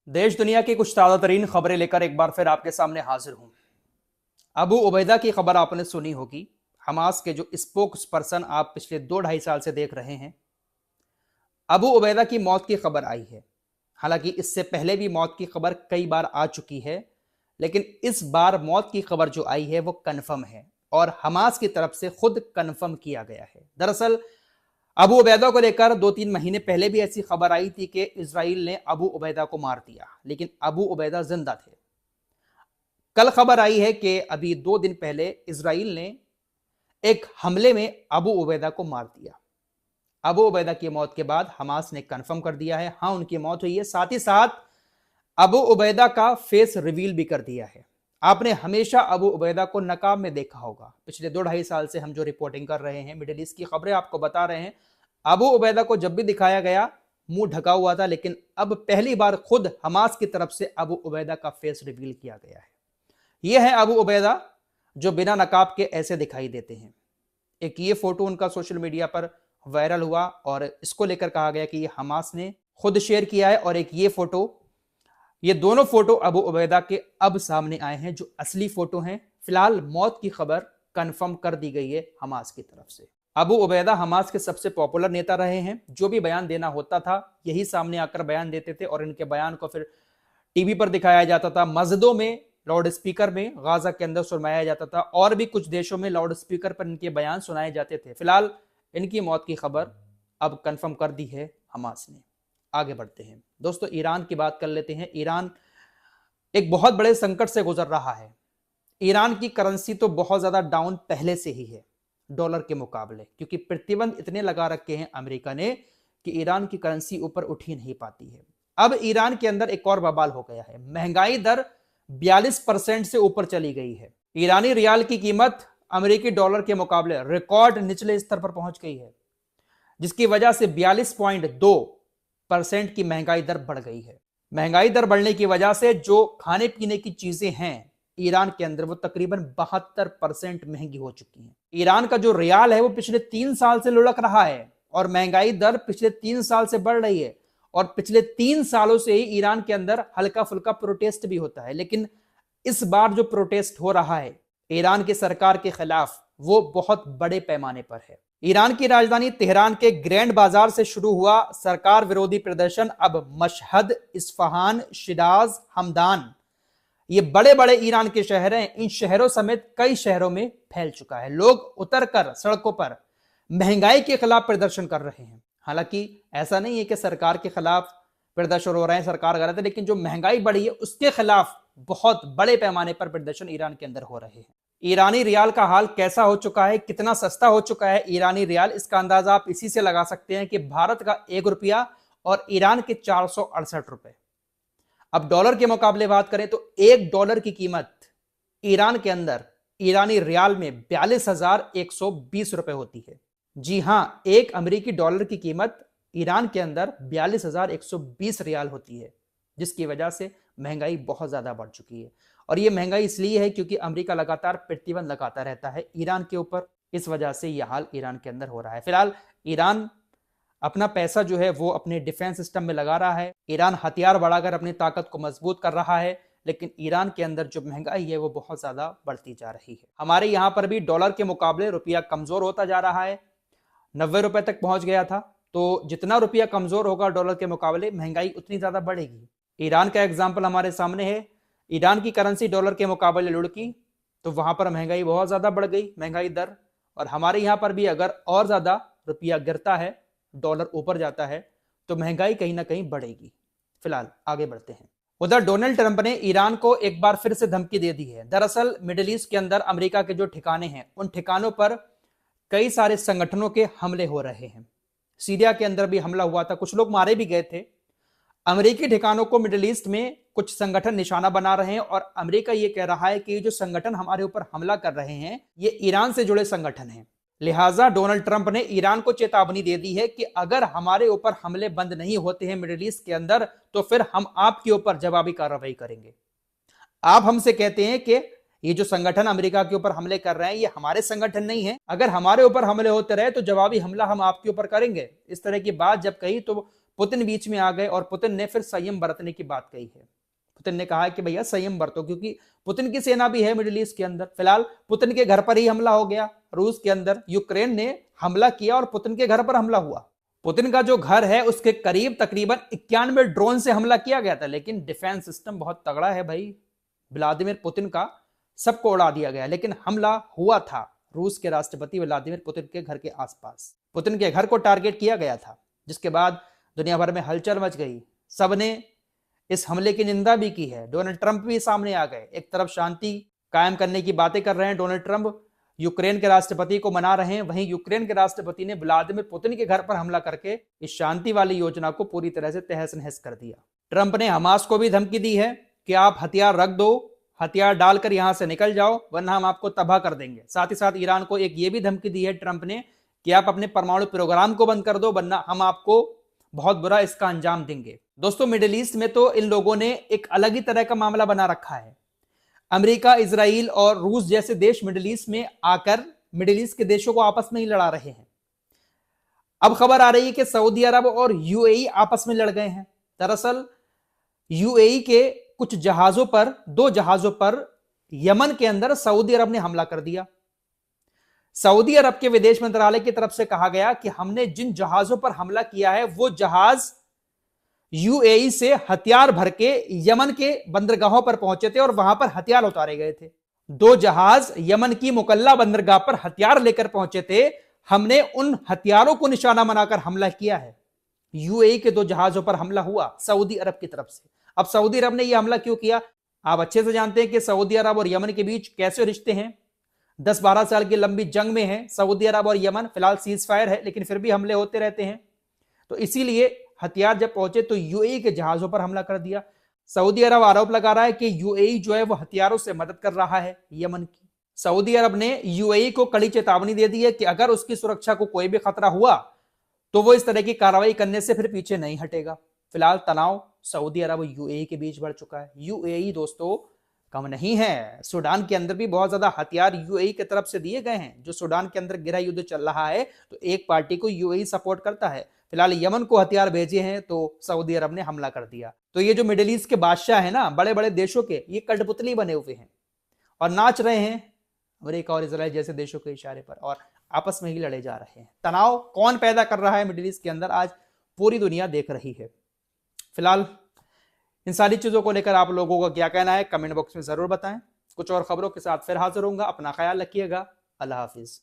देश दुनिया की कुछ ताज़ा तरीन खबरें लेकर एक बार फिर आपके सामने हाजिर हूं। अबू उबैदा की खबर आपने सुनी होगी। हमास के जो स्पोक्स पर्सन आप पिछले 2-2.5 साल से देख रहे हैं, अबू उबैदा की मौत की खबर आई है। हालांकि इससे पहले भी मौत की खबर कई बार आ चुकी है, लेकिन इस बार मौत की खबर जो आई है वो कन्फर्म है और हमास की तरफ से खुद कन्फर्म किया गया है। दरअसल अबू उबैदा को लेकर 2-3 महीने पहले भी ऐसी खबर आई थी कि इजराइल ने अबू उबैदा को मार दिया, लेकिन अबू उबैदा जिंदा थे। कल खबर आई है कि अभी 2 दिन पहले इजराइल ने एक हमले में अबू उबैदा को मार दिया। अबू उबैदा की मौत के बाद हमास ने कंफर्म कर दिया है, हाँ उनकी मौत हुई है। साथ ही साथ अबू उबैदा का फेस रिवील भी कर दिया है। आपने हमेशा अबू उबैदा को नकाब में देखा होगा। पिछले 2-2.5 साल से हम जो रिपोर्टिंग कर रहे हैं, मिडिल ईस्ट की खबरें आपको बता रहे हैं, अबू उबैदा को जब भी दिखाया गया मुंह ढका हुआ था, लेकिन अब पहली बार खुद हमास की तरफ से अबू उबैदा का फेस रिवील किया गया है। यह है अबू उबैदा जो बिना नकाब के ऐसे दिखाई देते हैं। एक ये फोटो उनका सोशल मीडिया पर वायरल हुआ और इसको लेकर कहा गया कि ये हमास ने खुद शेयर किया है। और एक ये फोटो, ये दोनों फोटो अबू उबैदा के अब सामने आए हैं जो असली फोटो हैं। फिलहाल मौत की खबर कंफर्म कर दी गई है हमास की तरफ से। अबू उबैदा हमास के सबसे पॉपुलर नेता रहे हैं। जो भी बयान देना होता था यही सामने आकर बयान देते थे और इनके बयान को फिर टीवी पर दिखाया जाता था, मस्जिदों में लाउड स्पीकर में गाजा के अंदर सुनाया जाता था और भी कुछ देशों में लाउड स्पीकर पर इनके बयान सुनाए जाते थे। फिलहाल इनकी मौत की खबर अब कंफर्म कर दी है हमास ने। आगे बढ़ते हैं दोस्तों, ईरान की बात कर लेते हैं। ईरान एक बहुत बड़े संकट से गुजर रहा है। ईरान की करेंसी तो बहुत ज्यादा डाउन पहले से ही है डॉलर के मुकाबले, क्योंकि प्रतिबंध इतने लगा रखे हैं अमेरिका ने कि ईरान की करेंसी ऊपर उठ ही नहीं पाती है। अब ईरान के अंदर एक और बवाल हो गया है। महंगाई दर 42% से ऊपर चली गई है। ईरानी रियाल की कीमत अमेरिकी डॉलर के मुकाबले रिकॉर्ड निचले स्तर पर पहुंच गई है, जिसकी वजह से 42.2% की महंगाई दर बढ़ गई है। महंगाई दर बढ़ने की वजह से जो खाने पीने की चीजें हैं ईरान के अंदर वो तकरीबन 72% महंगी हो चुकी हैं। ईरान का जो रियाल है वो पिछले 3 साल से लुढ़क रहा है और महंगाई दर पिछले 3 साल से बढ़ रही है। और पिछले 3 सालों से ही ईरान के अंदर हल्का फुल्का प्रोटेस्ट भी होता है, लेकिन इस बार जो प्रोटेस्ट हो रहा है ईरान की सरकार के खिलाफ वो बहुत बड़े पैमाने पर है। ईरान की राजधानी तेहरान के ग्रैंड बाजार से शुरू हुआ सरकार विरोधी प्रदर्शन अब मशहद, इस्फहान, शिराज, हमदान, ये बड़े बड़े ईरान के शहर हैं, इन शहरों समेत कई शहरों में फैल चुका है। लोग उतरकर सड़कों पर महंगाई के खिलाफ प्रदर्शन कर रहे हैं। हालांकि ऐसा नहीं है कि सरकार के खिलाफ प्रदर्शन हो रहे हैं, सरकार गलत है, लेकिन जो महंगाई बढ़ी है उसके खिलाफ बहुत बड़े पैमाने पर प्रदर्शन ईरान के अंदर हो रहे हैं। ईरानी रियाल का हाल कैसा हो चुका है, कितना सस्ता हो चुका है ईरानी रियाल, इसका अंदाजा आप इसी से लगा सकते हैं कि भारत का 1 रुपया और ईरान के 468 रुपए। अब डॉलर के मुकाबले बात करें तो $1 की कीमत ईरान के अंदर ईरानी रियाल में 42,120 रुपए होती है। जी हां, एक अमेरिकी डॉलर की कीमत ईरान के अंदर 42,120 रियाल होती है, जिसकी वजह से महंगाई बहुत ज्यादा बढ़ चुकी है। और यह महंगाई इसलिए है क्योंकि अमेरिका लगातार प्रतिबंध लगाता रहता है ईरान के ऊपर, इस वजह से यह हाल ईरान के अंदर हो रहा है। फिलहाल ईरान अपना पैसा जो है वो अपने डिफेंस सिस्टम में लगा रहा है। ईरान हथियार बढ़ाकर अपनी ताकत को मजबूत कर रहा है, लेकिन ईरान के अंदर जो महंगाई है वो बहुत ज्यादा बढ़ती जा रही है। हमारे यहां पर भी डॉलर के मुकाबले रुपया कमजोर होता जा रहा है, 90 रुपए तक पहुंच गया था। तो जितना रुपया कमजोर होगा डॉलर के मुकाबले, महंगाई उतनी ज्यादा बढ़ेगी। ईरान का एग्जाम्पल हमारे सामने है। ईरान की करेंसी डॉलर के मुकाबले लुढ़की तो वहां पर महंगाई बहुत ज्यादा बढ़ गई, महंगाई दर। और हमारे यहां पर भी अगर और ज्यादा रुपया गिरता है, डॉलर ऊपर जाता है, तो महंगाई कहीं ना कहीं बढ़ेगी। फिलहाल आगे बढ़ते हैं। उधर डोनाल्ड ट्रंप ने ईरान को एक बार फिर से धमकी दे दी है। दरअसल मिडिल ईस्ट के अंदर अमेरिका के जो ठिकाने हैं उन ठिकानों पर कई सारे संगठनों के हमले हो रहे हैं। सीरिया के अंदर भी हमला हुआ था, कुछ लोग मारे भी गए थे। अमेरिकी ठिकानों को मिडिल ईस्ट में कुछ संगठन निशाना बना रहे हैं और अमेरिका ये कह रहा है कि ये जो संगठन हमारे ऊपर हमला कर रहे हैं ये ईरान से जुड़े संगठन हैं। लिहाजा डोनाल्ड ट्रंप ने ईरान को चेतावनी दे दी है कि अगर हमारे ऊपर हमले बंद नहीं होते हैं मिडिल ईस्ट के अंदर, तो फिर हम आपके ऊपर जवाबी कार्रवाई करेंगे। आप हमसे कहते हैं कि ये जो संगठन अमेरिका के ऊपर हमले कर रहे हैं ये हमारे संगठन नहीं है, अगर हमारे ऊपर हमले होते रहे तो जवाबी हमला हम आपके ऊपर करेंगे। इस तरह की बात जब कही तो पुतिन बीच में आ गए और पुतिन ने फिर संयम बरतने की बात कही है। पुतिन ने कहा कि भैया संयम बरतो, क्योंकि पुतिन की सेना भी है मिडिल ईस्ट के अंदर। फिलहाल पुतिन के घर पर ही हमला हो गया रूस के अंदर, यूक्रेन ने हमला किया और पुतिन के घर पर हमला हुआ। पुतिन का जो घर है उसके करीब तकरीबन 91 ड्रोन से हमला किया गया था, लेकिन डिफेंस सिस्टम बहुत तगड़ा है भाई व्लादिमीर पुतिन का, सबको उड़ा दिया गया। लेकिन हमला हुआ था रूस के राष्ट्रपति व्लादिमीर पुतिन के घर के आसपास, पुतिन के घर को टारगेट किया गया था, जिसके बाद दुनिया भर में हलचल मच गई। सबने इस हमले की निंदा भी की है। डोनाल्ड ट्रंप भी सामने आ गए। एक तरफ शांति कायम करने की बातें कर रहे हैं डोनाल्ड ट्रंप, यूक्रेन के राष्ट्रपति को मना रहे हैं, वहीं यूक्रेन के राष्ट्रपति ने व्लादिमीर पुतिन के घर पर हमला करके इस शांति वाली योजना को पूरी तरह से तहस नहस कर दिया। ट्रंप ने हमास को भी धमकी दी है कि आप हथियार रख दो, हथियार डालकर यहां से निकल जाओ, वरना हम आपको तबाह कर देंगे। साथ ही साथ ईरान को एक ये भी धमकी दी है ट्रंप ने कि आप अपने परमाणु प्रोग्राम को बंद कर दो, वरना हम आपको बहुत बुरा इसका अंजाम देंगे। दोस्तों, मिडिल ईस्ट में तो इन लोगों ने एक अलग ही तरह का मामला बना रखा है। अमेरिका, इजराइल और रूस जैसे देश मिडिल ईस्ट में आकर मिडिल ईस्ट के देशों को आपस में ही लड़ा रहे हैं। अब खबर आ रही है कि सऊदी अरब और यूएई आपस में लड़ गए हैं। दरअसल यूएई के कुछ जहाजों पर, 2 जहाजों पर यमन के अंदर सऊदी अरब ने हमला कर दिया। सऊदी अरब के विदेश मंत्रालय की तरफ से कहा गया कि हमने जिन जहाजों पर हमला किया है वो जहाज यूएई से हथियार भर के यमन के बंदरगाहों पर पहुंचे थे और वहां पर हथियार उतारे गए थे। 2 जहाज यमन की मुकल्ला बंदरगाह पर हथियार लेकर पहुंचे थे। हमने उन हथियारों को निशाना बनाकर हमला किया है। यूएई के 2 जहाजों पर हमला हुआ सऊदी अरब की तरफ से। अब सऊदी अरब ने यह हमला क्यों किया? आप अच्छे से जानते हैं कि सऊदी अरब और यमन के बीच कैसे रिश्ते हैं। 10-12 साल की लंबी जंग में है सऊदी अरब और यमन। फिलहाल सीज फायर है, लेकिन फिर भी हमले होते रहते हैं। तो इसीलिए हथियार जब पहुंचे तो यूएई के जहाजों पर हमला कर दिया। सऊदी अरब आरोप लगा रहा है कि यूएई जो है वो हथियारों से मदद कर रहा है यमन की। सऊदी अरब ने यूएई को कड़ी चेतावनी दे दी है कि अगर उसकी सुरक्षा को कोई भी खतरा हुआ तो वो इस तरह की कार्रवाई करने से फिर पीछे नहीं हटेगा। फिलहाल तनाव सऊदी अरब और यूएई के बीच बढ़ चुका है। यूएई दोस्तों कम नहीं है। सूडान के अंदर भी बहुत ज्यादा हथियार यूएई की तरफ से दिए गए हैं। जो सूडान के अंदर गृह युद्ध चल रहा है तो एक पार्टी को यूएई सपोर्ट करता है। फिलहाल यमन को हथियार भेजे हैं तो सऊदी अरब ने हमला कर दिया। तो ये जो मिडिल ईस्ट के बादशाह है ना, बड़े बड़े देशों के, ये कठपुतली बने हुए हैं और नाच रहे हैं अमेरिका और इजराइल जैसे देशों के इशारे पर, और आपस में ही लड़े जा रहे हैं। तनाव कौन पैदा कर रहा है मिडिल ईस्ट के अंदर, आज पूरी दुनिया देख रही है। फिलहाल इन सारी चीजों को लेकर आप लोगों का क्या कहना है कमेंट बॉक्स में जरूर बताएं। कुछ और खबरों के साथ फिर हाजिर होऊंगा। अपना ख्याल रखिएगा। अल्लाह हाफिज।